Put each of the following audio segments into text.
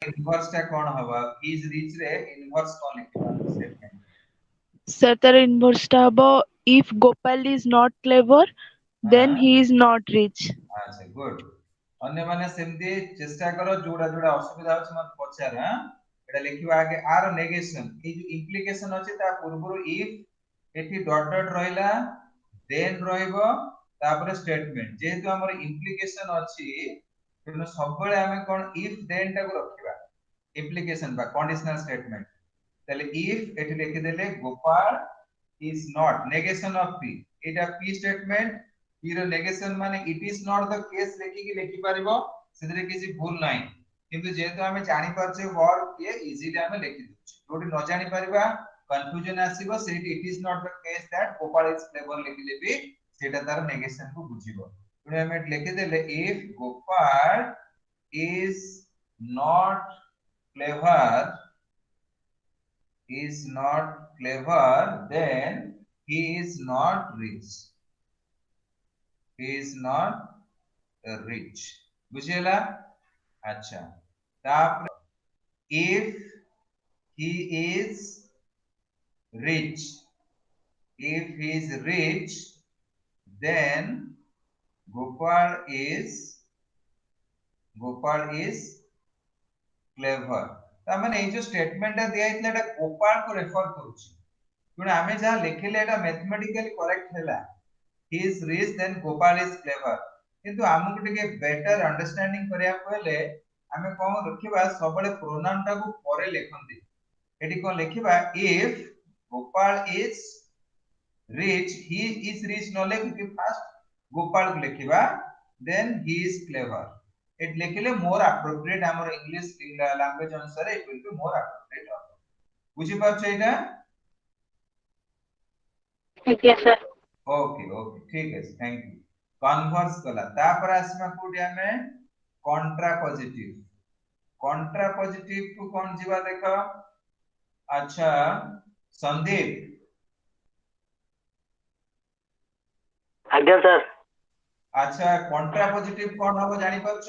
Inverse टा कोन हवा ही इज रिच रे इनवर्स कोन लिखिबा स्टेटमेंट Sir, the inverse टा हबो if Gopal is not clever, then हां he is not rich. अच्छा गुड अन्य माने सेमती चेष्टा करो जोड़ा जोड़ा असुविधा अछि मत पछार हां एटा लिखिबा आगे आर नेगेशन ए जो इंप्लिकेशन अछि ता पूर्वरु इफ एठी डॉट डॉट रहिला देन रहिबो तापर स्टेटमेंट जेहेतु हमर इंप्लिकेशन अछि तेनो सब बेले हमें कोन इफ देन टा को रखिबा इंप्लिकेशन बा कंडीशनल स्टेटमेंट तले इफ एठी लिखि देले Gopal is not negation of P एटा पी स्टेटमेंट पी रो नेगेशन माने it is not the case लेखि कि लिखि परिबो सेदरे किछि भूल नाही किंतु जेहेतु हमें जानि परछे वर्ड के इजीली हमें लिखि दउछि जोटी न जानि परिबा कंफ्यूजन आसीबो सेठी it is not the case that Gopal is clever लिखि देबी सेटा तार नेगेशन को बुझिबो पुनी हमें लिखि देले if Gopal is not clever then he is not rich he is not rich बुझियला अच्छा तापर if he is rich if he is rich then gopal is clever ता माने ए जो स्टेटमेंट दिया इतला एटा गोपाल को रेफर करूची पुनी हमें जहां लिखिले एटा मैथमेटिकली करेक्ट हैला he is rich then gopal is clever किंतु हमकु टिके बेटर अंडरस्टैंडिंग करिया पहले हमें कोन रखिबा सबले प्रोनाउन टा को परे लिखंती एटी कोन लिखिबा if gopal is rich he is rich no लिखि फर्स्ट गोपाल को लिखिबा then he is clever it लिखिले मोर एप्रोप्रिएट हमर इंग्लिश लैंग्वेज अनुसार it will be more appropriate बुझि पाछो एटा Yes, sir. ओके ओके ठीक है थैंक यू कन्वर्स कला तापर आसमा कोडी हमें कॉन्ट्रा पॉजिटिव को कौन जीवा देखो अच्छा संदीप आज्ञा सर अच्छा कॉन्ट्रा पॉजिटिव कौन हबो जानि परछ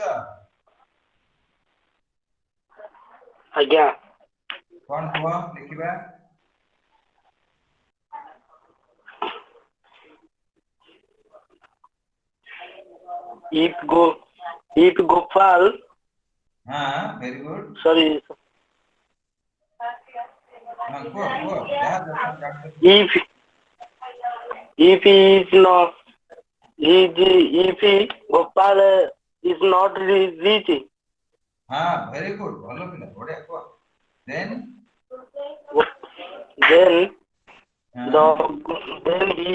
आज्ञा कौन हुआ लिखिबा if Gopal हां वेरी गुड sorry हां को if he is not if he Gopal is not rich हां वेरी गुड भलो पिला बढ़िया को देन then हां then he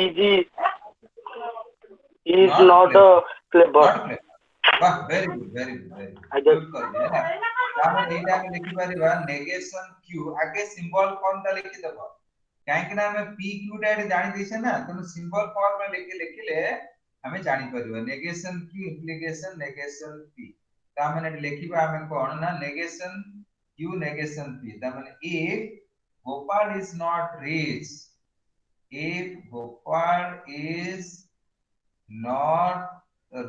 is not clever not clear वाह very good very good very आज्ञा गुड कर दिया ना तामे एटा में लिखि परिबा नेगेशन क्यू आगे सिंबल कोन ता लिखि देबो काहे कि ना हमें पी क्यू टा जानि दिसे ना तो सिंबल फॉर्म में लिखिले हमें जानि परिबा negation q implication negation p ता माने लिखिबा हमें कोन ना नेगेशन क्यू नेगेशन पी ता माने if Gopal is not rich if gopal is not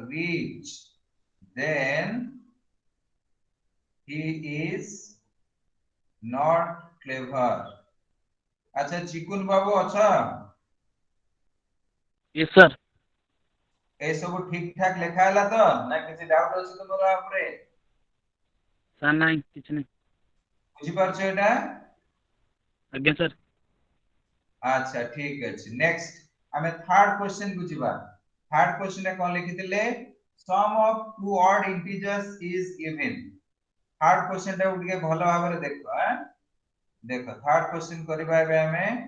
rich then he is not clever अच्छा चिकुन बाबू अच्छा यस सर ए सब ठीक ठाक लिखा हला तो ना किसी डाउट अछि तुमरा ऊपर सर नहीं किछ नहीं बुझी परछ एटा आज्ञा सर अच्छा ठीक अछि नेक्स्ट हमें थर्ड क्वेश्चन बुझिबा थर्ड क्वेश्चन कोन लिखि दिले sum of two odd integers is even third question टा उठके भलो भाबरे देखो देखो थर्ड क्वेश्चन करबा एबे हमें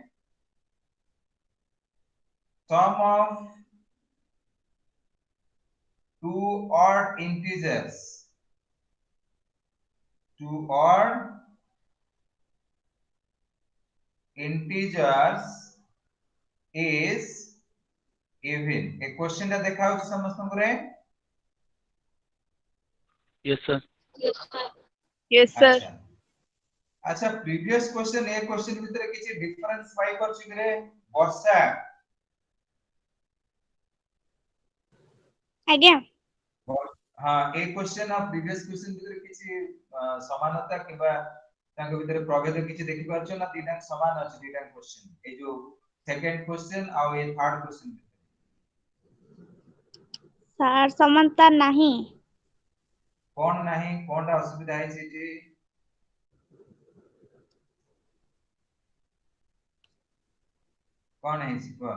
sum of two odd integers is even A question टा देखा हो समस्त करे यस सर Yes, sir. अच्छा अच्छा प्रीवियस क्वेश्चन ए क्वेश्चन भीतर किछि डिफरेंस पाई परछि रे वर्षा आज्ञा हां ए क्वेश्चन और प्रीवियस क्वेश्चन भीतर किछि समानता किबा तांको भितर प्रभेद किछि देखि पारछो ना तीनटा समान अछि तीनटा क्वेश्चन ए जो सेकंड क्वेश्चन आ ए थर्ड क्वेश्चन सार समानता नहीं कोन नाही कोनटा असुविधा है जे कोन है सिको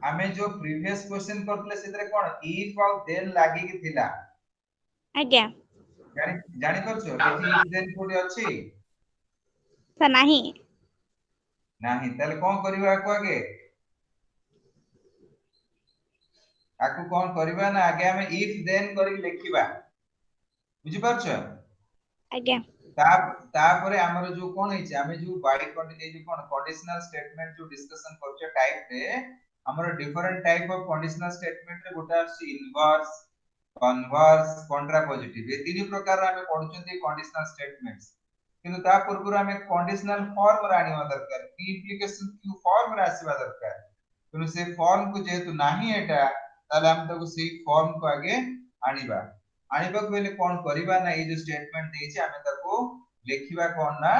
हमें जो प्रीवियस क्वेश्चन करतले सेतरे कोन इफ और देन लागी कि थिला आज्ञा जानि परछो एठी इफ देन कोडी अछि सा नहीं नाही तले कोन करबा को आगे आकु कोन करबा ना आगे हमें इफ देन करी लिखिबा बुझि परछो आज्ञा तापरे हमर जो कोन है हमें जो बाय कंडीशन जो कोन कंडीशनल स्टेटमेंट जो डिस्कशन करछो टाइप रे हमर different type of conditional statement रे गोटा अछि इनवर्स कन्वर्स कंट्रापोजिटिव ए तीन प्रकार हमें पढुचंती कंडीशनल स्टेटमेंट्स किंतु ता पूर्व हमें कंडीशनल फॉर्म रे आनिवा दरकार की इंप्लिकेशन क्यू फॉर्म रे आसीबा दरकार किंतु से फॉर्म को जेतु नाही एटा ताले हम तको से फॉर्म को आगे आनिबा आनिबा को बेले कोन करिबा ना ए जो स्टेटमेंट देछि हमें तको लिखिबा कोन ना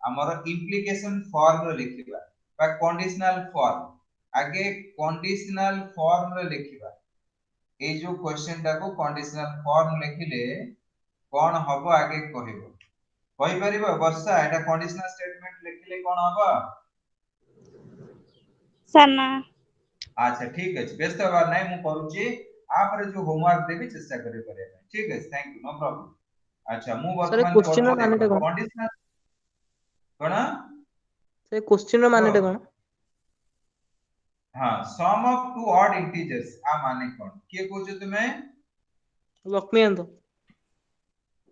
हमर इंप्लिकेशन फॉर्म रे लिखिबा बा कंडीशनल फॉर्म आगे कंडीशनल फॉर्म रे लिखिबा ए जो क्वेश्चन टा को कंडीशनल फॉर्म लिखिले कोन हबो आगे कहिबो कहि परिबो वर्षा एटा कंडीशनल स्टेटमेंट लिखिले कोन हबो सना अच्छा ठीक अछि व्यस्त होबा नै मु करूची आपरे जो होमवर्क देबी चेष्टा करे करे ठीक अछि थैंक यू नो प्रॉब्लम अच्छा मु वर्तमान क्वेश्चन रो मानेटा कोन कंडीशनल कोन से क्वेश्चन रो मानेटा कोन हां सम ऑफ टू ऑड इंटीजर्स आ माने कोन के कहजो तुमे लक्ष्मीकांत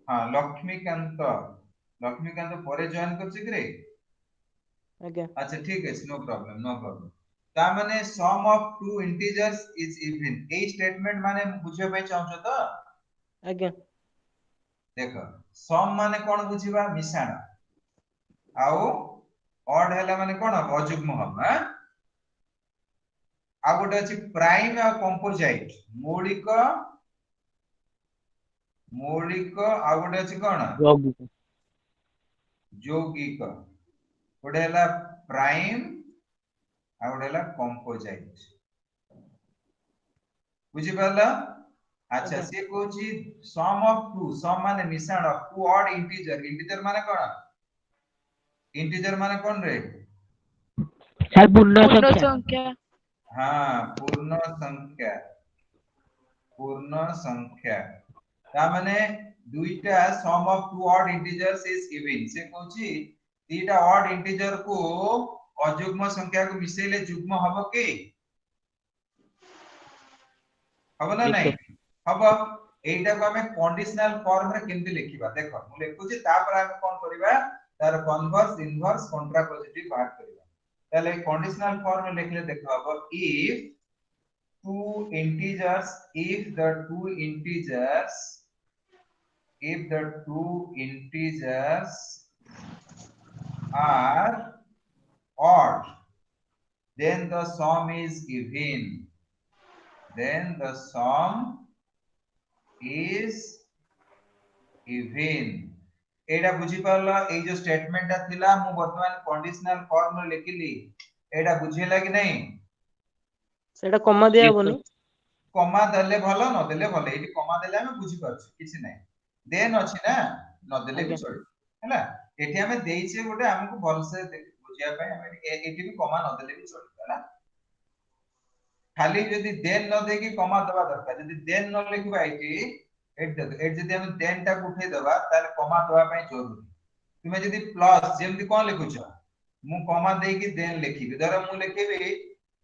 हां लक्ष्मीकांत परे जॉइन करछि कि रे आज्ञा अच्छा ठीक है नो प्रॉब्लम ता माने sum of two integers is even a statement माने बुझे पय चाहछो तो आज्ञा देखो सम माने कोन बुझिबा मिसाण आउ ऑड हैला माने कोन अजुग्म हम आ गोटे अछि प्राइम आ कंपोजिट मौलिक आ गोटे अछि कोन यौगिक गोटे हैला प्राइम आ गोटे हैला कंपोजिट बुझि पाला अच्छा से कोची सम ऑफ टू सम माने मिसाण टू ऑड इंटीजर माने कोन रे सर पूर्ण पूर्ण संख्या संख्या हां पूर्ण संख्या ता माने दुईटा sum of two odd integers is given से कोची तीटा ऑड इंटीजर को अयुग्म संख्या को मिसेले युग्म हबो के हबो ना नहीं हबो एटा को हमें कंडीशनल फॉर्म रे केमति लिखिबा देखो मु लिखुची तापर हम कोन करिबा तार कन्वर्स इनवर्स कंट्रापोजिटिव बात करिबा ताले कंडीशनल फॉर्म में लिखले देखो हबो if the two integers are odd then the sum is even एडा बुझी पाला ए जो स्टेटमेंट थिला मु वर्तमान कंडीशनल फॉर्म में लिखिली एडा बुझेला कि नहीं सेटा कमा दिया होबनी कमा देले भलो न देले भलो एटी कमा देले हम बुझी परछु किछि नै देन अछि ना न देले भी चली हैला एटी हमें देइछे गोटे हमकु भल से बुझिया पय हम एटी भी कमा न देले भी चली हैला खाली यदि देन न देकी कमा दबा दरकार यदि देन न लिखबा एटी एट जदि हम देन टा उठे दबा ताले कमा दबा पय जरूरी तुमे जदि प्लस जेमति कोन लिखुछ मु कमा देकी देन लिखिबी धर मु लिखिबी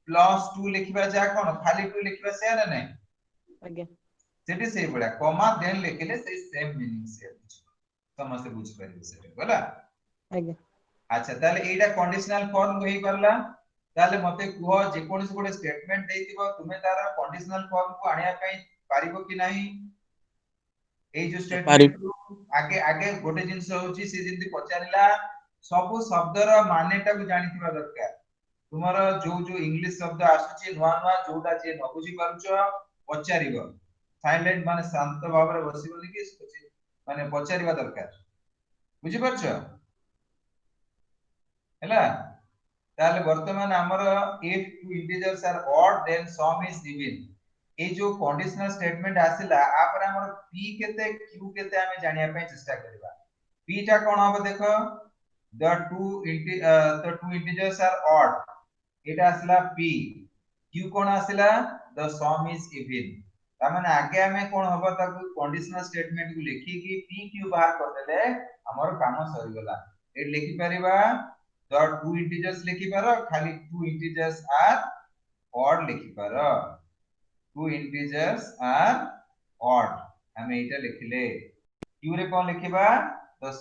+2 लिखिबा जा कोन खाली 2 लिखिबा से ना नै आज्ञा सेठी से बडा कमा देन लिखिले से सेम मीनिंग से समस्त बुझ परिबे से बोला आज्ञा अच्छा ताले एटा कंडीशनल फॉर्म होई परला ताले मते कुहो जे कोनस गोटे स्टेटमेंट देइतिबो तुमे तार कंडीशनल फॉर्म को आनिया पई पारिबो कि नाही ए जो स्टेटमेंट आगे आगे गोटे जिंस होची से जिंती पचारिला सब शब्दर मानेटा को जानिथिबा दरकार तुमरो जो इंग्लिश शब्द आसुची नवा नवा जोटा जे न बुझी पारुचो पचारिबो साइलेंट माने शांत भाव रे बसिबो कि माने पचारिबा दरकार बुझी परछ हैला ताले वर्तमान हमर if two integers are odd then sum is even ए जो कंडीशनल स्टेटमेंट आसिला आ पर हमर p केते q केते हमें जानिया पे चेष्टा करबा p टा कोन हबो देखो the two integers are odd Etah आसिला p q cone आसिला the sum is even ता माने आगे हमें कोन हबो ताकू कंडीशनल स्टेटमेंट को लिखि कि p q बाहर कर देले हमर काम सरी गला ए लिखि परिबा the two integers लिखि पारो खाली two integers are odd लिखि पारो two integers are odd हमें एटा लिखले q रे कोन लिखिबा the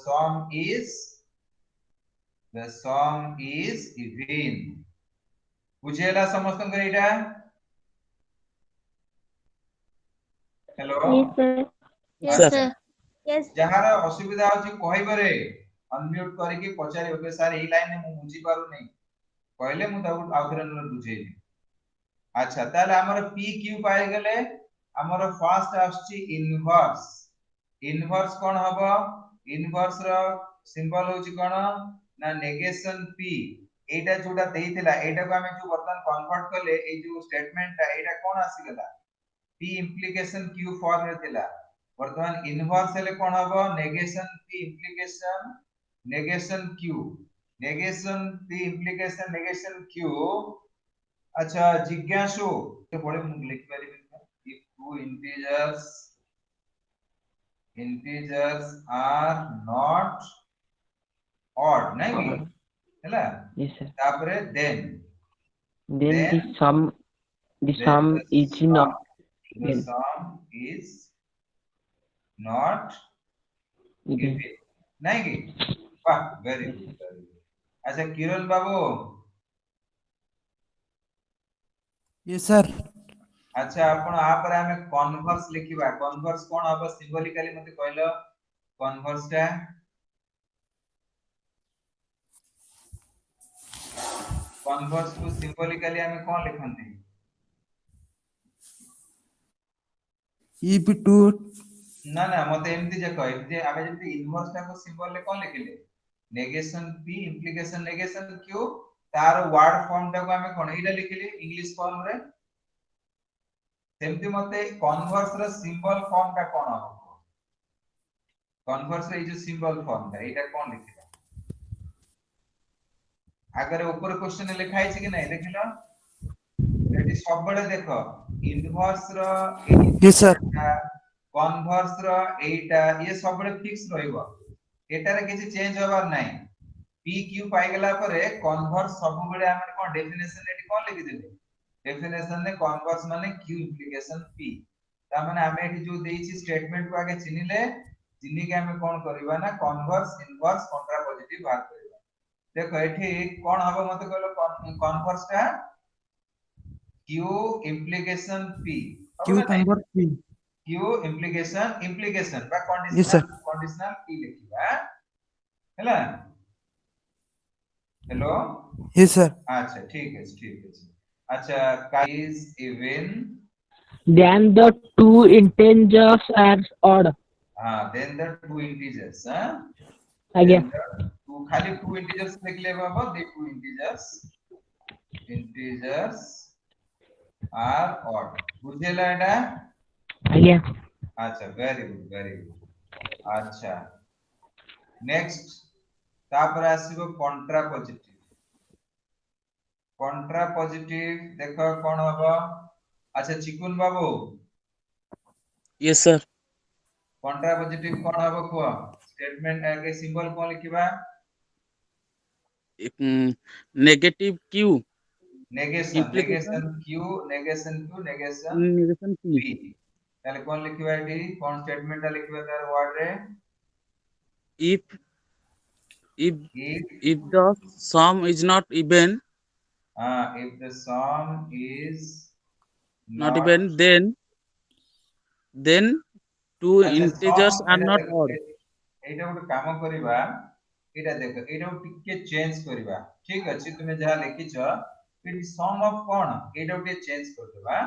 sum is even बुझेला समस्तन कर एटा हेलो Yes, अच्छा sir. Yes. जहार असुविधा होची कहइबरे अनम्यूट करके पचारि ओके सर एई लाइन में मु बुझी पारु नै कहले मु ताकू आउथरे न बुझेइबी अच्छा ताले हमर p q पाए गेले हमर फर्स्ट आछी इनवर्स कोन हबो इनवर्स रो सिंबल होची कोन ना नेगेशन p एटा जोटा देइथिला एटा को हमें जो बर्तन कन्वर्ट करले ए जो स्टेटमेंट ता एटा कोन आसी गेला p इंप्लिकेशन q फॉर्म रे थिला वर्तमान इनवर्स हेले कोन हबो negation p implication q negation p implication negation q अच्छा जिज्ञासु तो बड़े मु लिख पारिबे if two integers are not odd नहीं हैला Yes, sir. तापरे then Then the sum is not the even. sum is not Even. even नहीं की वाह वेरी गुड अच्छा किरण बाबू यस सर अच्छा आपण आ पर हमें कन्वर्स लिखिबा कन्वर्स कोन हबो सिंबॉलिकली मते कहलो कन्वर्स टा कन्वर्स को सिंबॉलिकली हमें कोन लिखंती if two ना ना मते एमती जे कह जे आमे जति इनवर्स टा को सिंबल ले कोन लिखिले negation p implication negation q तार वर्ड फॉर्म टा को हमें कोन एटा लिखिले इंग्लिश फॉर्म रे सेमती मते कन्वर्स रे सिंबल फॉर्म टा कोन हो कन्वर्स रे जो सिंबल फॉर्म टा एटा कोन लिखिला अगर ऊपर क्वेश्चन लिखा है कि नहीं देखिलो एटी सब बड़े देखो इनवर्स रो यस सर कन्वर्स रो एटा ये सब बड़े फिक्स रहइबो एटा रे किछि चेंज होबार नाही p q पाई गेला परे कन्वर्स सब बड़े हमर कोन डेफिनेशन एटी कोन लिखि देले डेफिनेशन ने कन्वर्स माने q इंप्लिकेशन p ता माने हमें एटी जो देइछि स्टेटमेंट को आगे चिनिले चिनि के हमें कोन करबा ना कन्वर्स इनवर्स कंट्रापोजिटिव बात करबा देखो एठी कोन हबो मते कहलो कन्वर्स टा q implication p Q convert p q implication बा Yes, sir. कंडीशनल p लिखिबा हैला हेलो यस सर अच्छा ठीक है अच्छा is even Then the two integers are odd. then the two integers हाँ Again. two खाली two integers लिख ले बाबा the two integers are odd बुझेला एटा Again. अच्छा वेरी गुड अच्छा नेक्स्ट तापर आसीबो कंट्रापोजिटिव देखो कोन हबो अच्छा चिकुन बाबू यस सर कंट्रापोजिटिव कोन हबो को स्टेटमेंट आगे सिंबल कोन लिखिबा negative q negation Implication. q negation negation p p ताले कोन लिखिबा एटी कोन स्टेटमेंट लिखिबा तार वर्ड रे if if if if the sum is not even if the sum is not even then two integers are not odd एटा ଗୋଟେ काम करिबा एटा देखो एटा टिके change करिबा ठीक अछि तुमे जहा लिखिछ इट सम ऑफ कोन एटा टिके चेंज कर देबा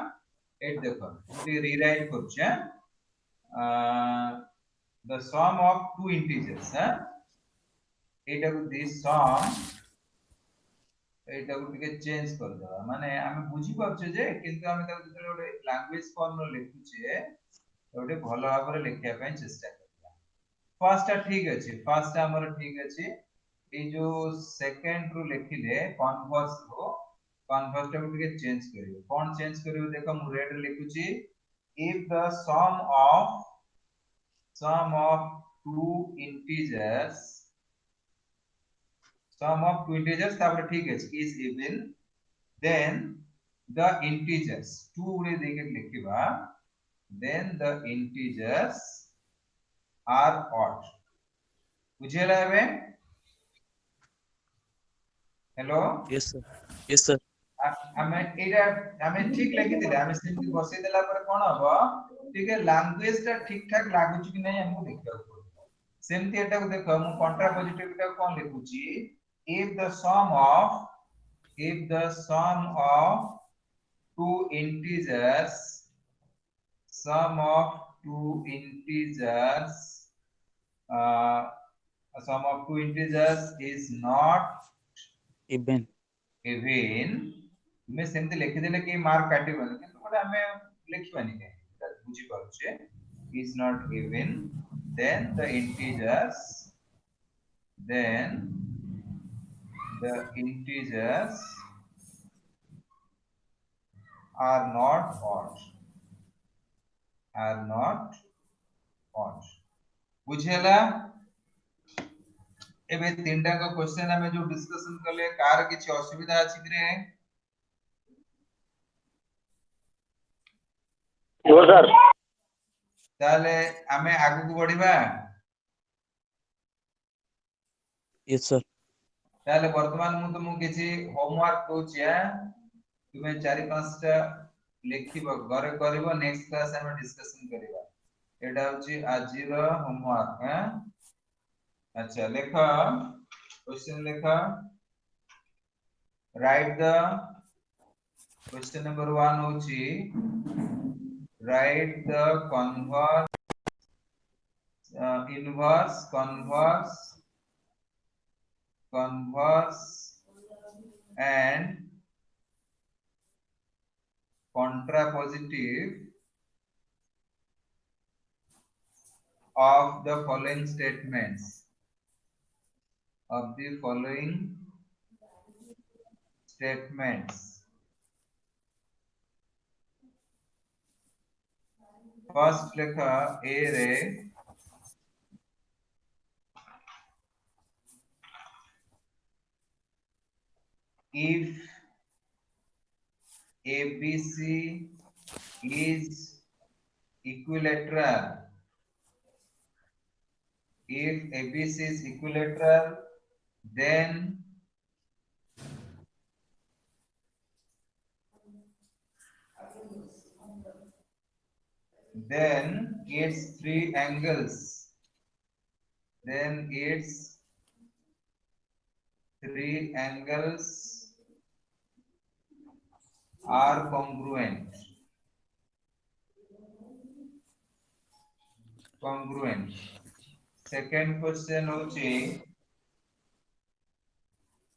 एट देखो टिके रीराइट करछ the sum of two integers, एटा को this sum एटा को टिके चेंज कर दवा माने हम बुझी पाछे जे किंतु हम ताको जते गोटे लैंग्वेज फॉर्म रो लिखुचे गोटे भलो भाबरे लिखिया पय चेष्टा करिया फर्स्ट ठीक अछि फर्स्ट हमर ठीक अछि ए जो सेकंड रो लिखिले कन्वर्स रो कन्वर्स टा को टिके चेंज करियो कोन चेंज करियो देखो मु red लिखुची if the sum of two integers तापर ठीक अछि is even then the integers two रे देके लिखिबा then the integers are odd बुझेला बे hello Yes, sir. Yes, sir. हमें एटा हमें ठीक लिखिथिले हमें सिंपली बसै देला पर कोन हबो ठीक है लैंग्वेज ता ठीक ठाक लागु छि कि नै हमको देखियो सेमती एटा को देखो मु कंट्रापोजिटिव टा कोन लिखुची if the sum of two integers sum of two integers is not Even. मैं सेमते लिखि देले कि मार्क काटिबन किंतु बडा हमें लिखबानी के बुझी पाछे is not given then the integers are not odd बुझेला एबे तीनटा का क्वेश्चन हमें जो डिस्कशन करले कार किछि असुविधा अछि कि रे नो सर ताले हमें आगु को बढ़िबा Yes, sir. ताले वर्तमान मु तुमु किछि होमवर्क दोछिया तुमे 4-5टा लिखिबो घरे करिवो नेक्स्ट क्लास हमें डिस्कशन करिबा एटा होछि आजिर होमवर्क अच्छा लेखा क्वेश्चन लेखा राइट द क्वेश्चन नंबर 1 होछि write the converse and contrapositive of the following statements first lekha a re if abc is equilateral then its three angles are congruent second question hochi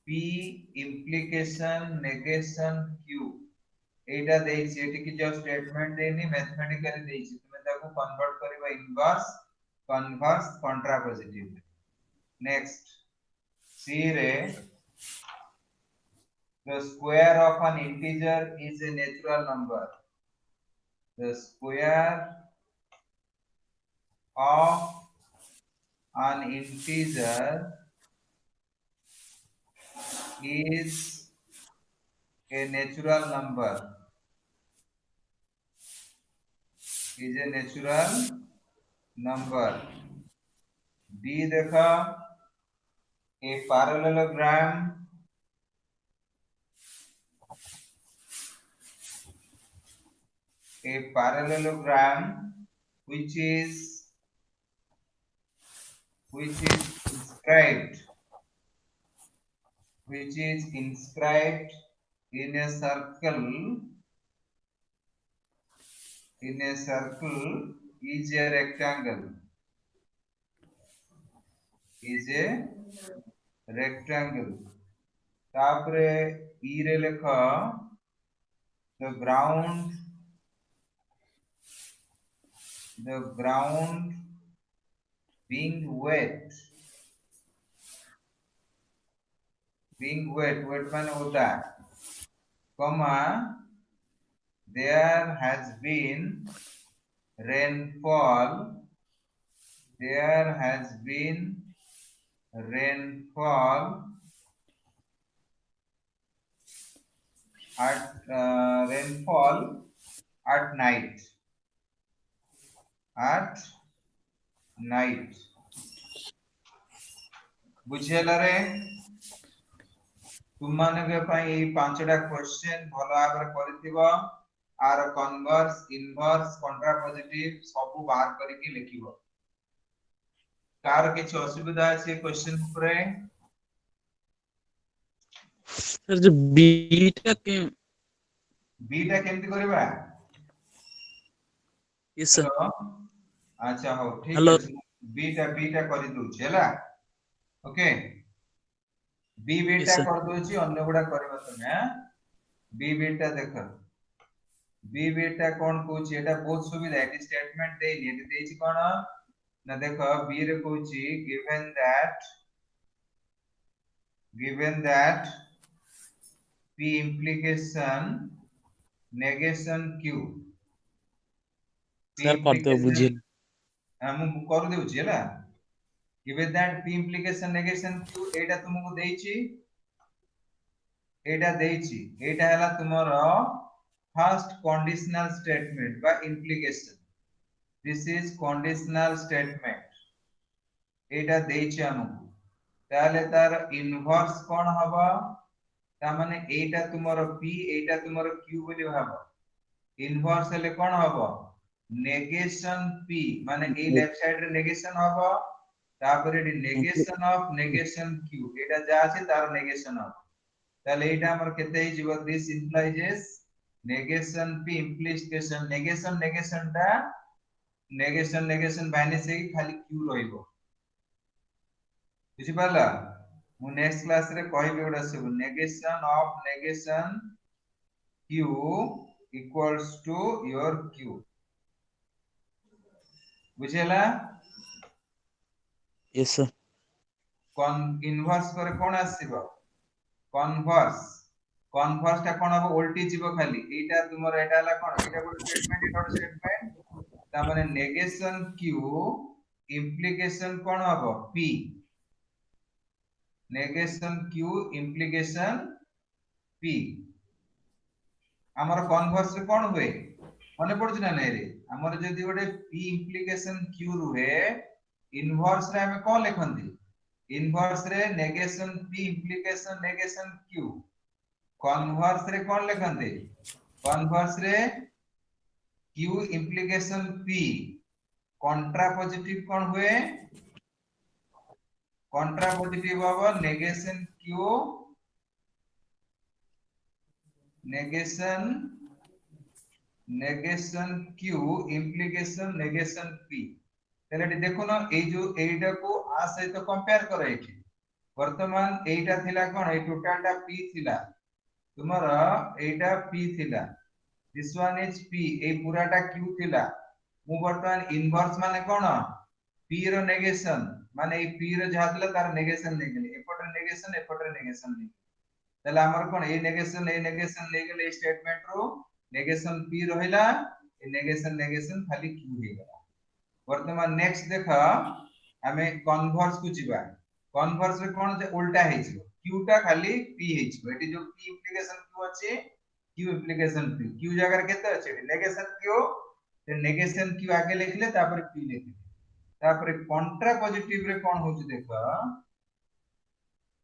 p implication negation q एटा देछि eighty कि जो statement देनी mathematically देछि तुमे ताको convert करबा inverse converse कंट्रापोजिटिव next सी रे the square of an integer is a natural number the square of an integer is a natural number d देखा a parallelogram which is inscribed in a circle is a rectangle is a rectangle. तापरे E रे लेख the ground being wet wet माने होता comma there has been rainfall at night बुझेला रे तुम माने के पई ए पांचटा क्वेश्चन भलो आबर करथिबो आर कन्वर्स इनवर्स कंट्रापोजिटिव सब बाहर करके लिखिबो कार किछ असुविधा আছে क्वेश्चन ऊपर सर जो बीटा के बीटा केमति करबा यस सर अच्छा हो ठीक हेलो है बीटा कर दउ छला ओके बी यस बीटा सर कर दोची अन्य गुडा करबा तमे बी बीटा देखो बी बीटा कोन कोची एटा बहुत सुविधा है स्टेटमेंट दे नि देची कोन ना देखो बी रे Kochi given that p implication negation q p sir कर दो implication बुझिए हम कर देउची हैला given that p implication negation q एटा तुमको देची एटा हैला तुमरो फर्स्ट कंडीशनल स्टेटमेंट बा implication this is conditional statement एटा देची हमको ताले तार इनवर्स कोन हबा ता माने एटा तुमरो p एटा तुमरो q बोली भाबो इनवर्स ले कोन हबो नेगेशन p माने ए लेफ्ट साइड रे नेगेशन हबो तापर एडी नेगेशन ऑफ नेगेशन q एटा जा আছে तार नेगेशन हबो ताले एटा हमर केते हि जीव this implies negation p implication negation ता नेगेशन माइनस से खाली q रहइबो बुझि पाला मु नेक्स्ट क्लास रे कहबे ओडा सब negation of negation q equals to your q बुझेला यस सर कॉन इनवर्स करे कोन आसीबो कन्वर्स ता कोन हबो उल्टी जीवो खाली एटा तुमर एटा ला कोन एटा को स्टेटमेंट ता माने नेगेशन q इम्प्लिकेशन कोन हबो p negation q implication p हमर कन्वर्स रे कोन होए मने पड़छ ना नै रे हमर जदी गोटे p इम्प्लिकेशन q रुहे इनवर्स रे हम कोन लिखंदी इनवर्स रे negation p implication negation q converse रे कोन लिखंदी कन्वर्स रे q इम्प्लिकेशन p कंट्रापोजिटिव कोन हुए कंट्रापोजिटिव हबो negation q negation q implication negation p तेले देखो ना ए जो एटा को आ सहित कंपेयर करो एठी वर्तमान एटा थिला कोन ए टोटल टा p थिला तुम्हारा एटा p थिला दिस वन इज p ए पूराटा q थिला मु वर्तमान इनवर्स माने कोन p रो नेगेशन माने ए p रो जातला तार नेगेशन नै गेले एपटर नेगेशन नै तले हमर कोन ए नेगेशन नै गेले स्टेटमेंट रो नेगेशन p रहिला ए नेगेशन खाली q हे गेला वर्तमान नेक्स्ट देखा हमें कन्वर्स को जीवा कन्वर्स रे कोन जे उल्टा हे जिवो q टा खाली p हे जिवो एटी जो p इम्प्लिकेशन q अछि q इम्प्लिकेशन p q जगह केते अछि नेगेशन q ते नेगेशन q आगे लिखले तापर p लिखले तापर कंट्रा पॉजिटिव रे कोन होछि देखा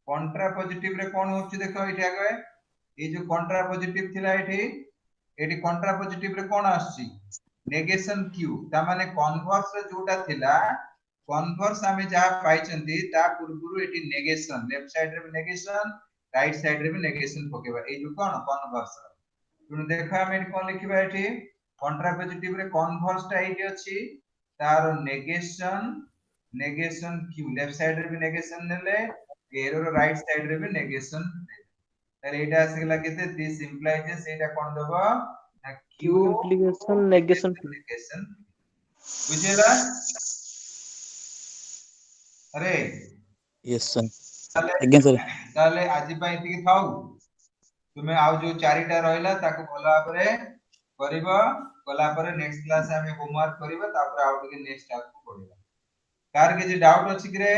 कंट्रा पॉजिटिव रे कोन होछि देखा एठी आगे ए जो कंट्रा पॉजिटिव थिला एठी कंट्रा पॉजिटिव रे कोन आछि नेगेशन q ता माने कन्वर्स रे जोटा थिला कन्वर्स हमें जा पाइचंती ता पूर्वरु एटी नेगेशन लेफ्ट साइड रे नेगेशन राइट साइड रे भी नेगेशन पकेबा ए जो कोन कन्वर्स तुन देखा हमें कोन लिखिबा एठी कंट्रा पॉजिटिव रे कन्वर्स ता एटी अछि तार negation negation Q left side रे भी नेगेशन नेले एरो रो राइट साइड रे भी नेगेशन ताले एटा आसीगला केते दिस इंप्लाइज जे सेटा कोन देबो ना Q Q implication negation P. Negation बुझेला अरे यस सर ताले आज्ञा सर ताले आजि पई एतिकी थाउ तुमे आउ जो चारिटा रहला ताको भला परे करिवो कला परे नेक्स्ट क्लास हमें होमवर्क करिवो तापर आउ टिके नेक्स्ट टास्क को पढिबा कार के जे डाउट अछि कि रे